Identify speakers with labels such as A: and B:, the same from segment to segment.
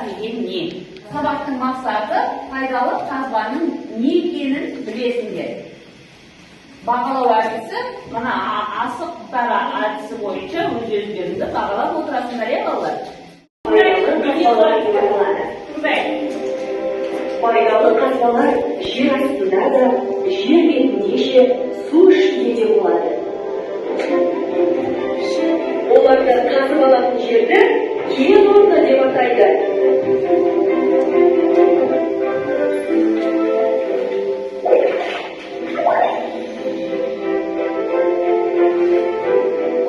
A: деген не? Сабақтың мақсаты пайдалы қазбаның не екенін білесіңдер. Бағалау әдісі, мына асық тара әдісі бойынша өз-өздеріңді бағалап отырасыңдар, балалар?
B: Пайдалы қазбалар жер астында да, жер бетінде де, су ішінде де болады. Оларды қазып алатын жерді кен орны деп атайды.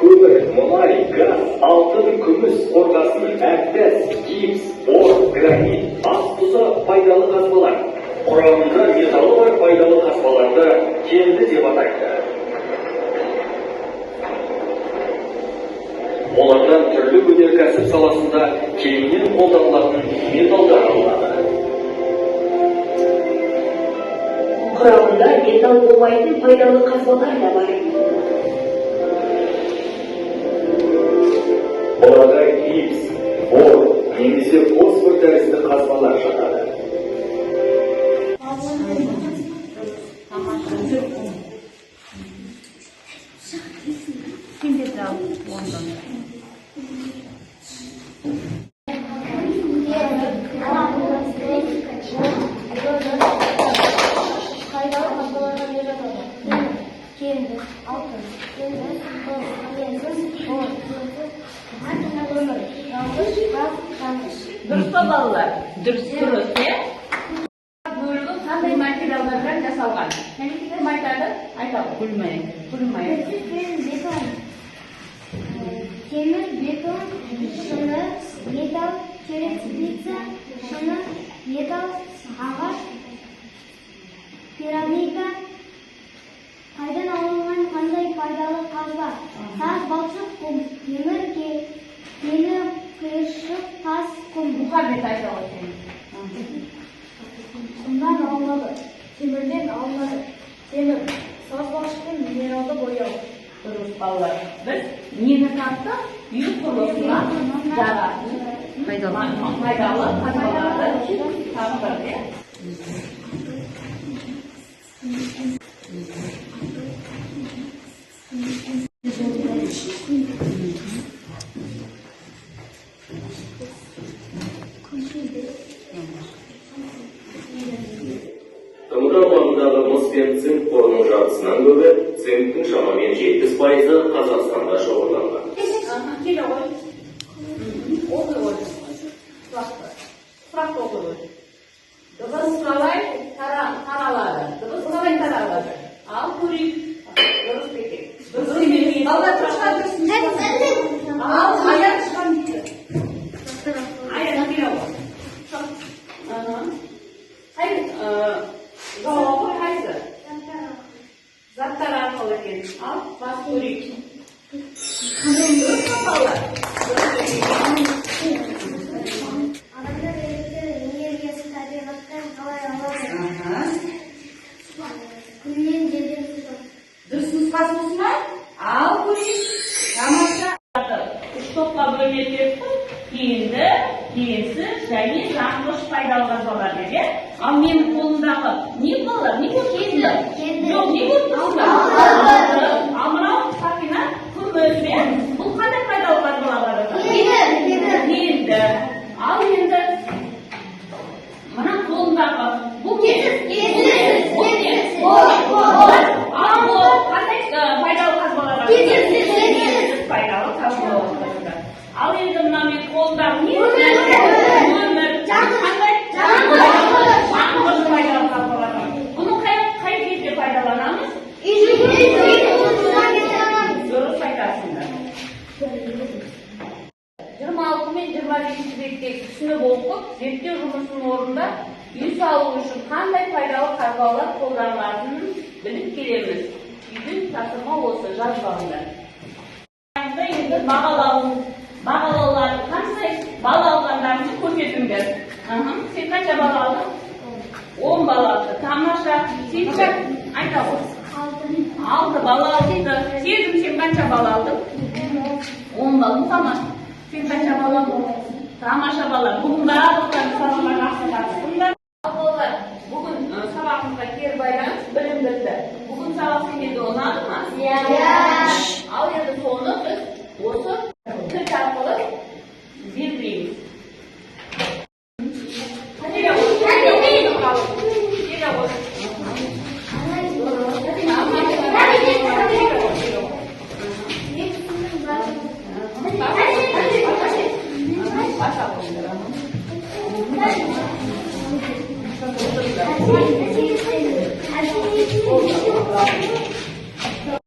C: Көмір, мұнай, газ, алтын, күміс, қорғасын, әктас, гипс, ор, гранит, ас тұзы пайдалы қазбалар. Құрамында металы бар пайдалы қазбаларды кенді деп атайды. Олардан түрлі өнеркәсіп саласында кеңінен қолданылатын металдар алынады.
B: Құрамында металл болмайтын пайдалы қазбалар да бар.
C: Оларға гипс, бор немесе фосфор тәрізді қазбалар жатады.
A: Дұрыс па, балалар? Дұрыс, иә? Бөлігі қандай материалдардан жасалған? Кім айтады? Айтады. Гүлмайыр.
D: Темір, бетон, шыны, металл, черепица, шыны, металл, ағаш, пирамида. Қайдан алынған қандай пайдалы қазба? Тас, балшық, құм, темір, кені, қиыршық, тас, құм.
A: Мұхаммед айта ғой.
D: Шымдан алынады, темірден алынады. Темір, саз, балшықпен минералды бояу.
A: Дұрыс, балалар. Біз нені таптық? Үй құрылысына жаратын пайдалы қазбаларды таптық, иә?
C: Тымыр аумағындағы мыс пен цинк қорының жартысынан көбі, цинктің шамамен 70% Қазақстанда шоғырланған.
A: Келе ғой. Оқи ғой. Сұрақ оқи ғой. Дыбыс қалай таралады? Дыбыс қалай таралады? Ал көрейік. Дұрыс екен. Дұрыс емес. Балдар тұрышқа дұрыс. Ал аяқ шыған дейді. Аяқ келе ғой. Жауабы қайсы? Заттар арқылы екен. Ал бас көрейік. Дұрыс па, балалар?
D: Адамдар электр энергиясын табиғаттан қалай алады? Күннен, жерден, судан.
A: Дұрыс нұсқасы осы ма? Ал көрейік. Тамаша. Үш топқа бөлінеді. Кенді, кенсіз және жанғыш пайдалы қазбалар деп. Ал менің қолымдағы не балалар? Не бұл кенді? Жоқ, не бұл тұсында? Ал мынау Сақина, күміс бен. Бұл қандай пайдалы қазбалар? Кенді. Ал енді мына қолымдағы бұл кенсіз. Бұл кенсіз. Ал бұл қандай пайдалы қазбалар? Кенсіз пайдалы қазбалар. Ал енді мына мен қолымдағы не? Өмір. Қандай? Жаңғыш пайдалы қазбалар. Бұны қай кезде пайдаланамыз? Дұрыс айтасыңдар. 26 мен 25 беттегі түсініп оқып, зерттеу жұмысының орнында үй салу үшін қандай пайдалы қазбалар қолданылатынын біліп келеміз. Үйдің тапсырма осы, жазбаңдар. Енді бағалауларды қандай бал алғандарыңызды көрсетіңдер. Сен қанша бал алдың? 10 бал алды. Тамаша. Сен айта ғой. 6 бал алды. Сезім, сен қанша бал алдың? 10 бал. Мұхаммад, сен қанша бал алдың? Тамаша бала, бүгін барлықтарың сабаққа жақсы қатыстыңдар. Балалар, бүгін сабағымызға кері байланыс білім білді. Бүгін сабақ сендерге ұнады ма?
D: Иә.
A: Ал енді соны біз осы тіл арқылы белгілейміз. Келе ғой.
D: Thank you.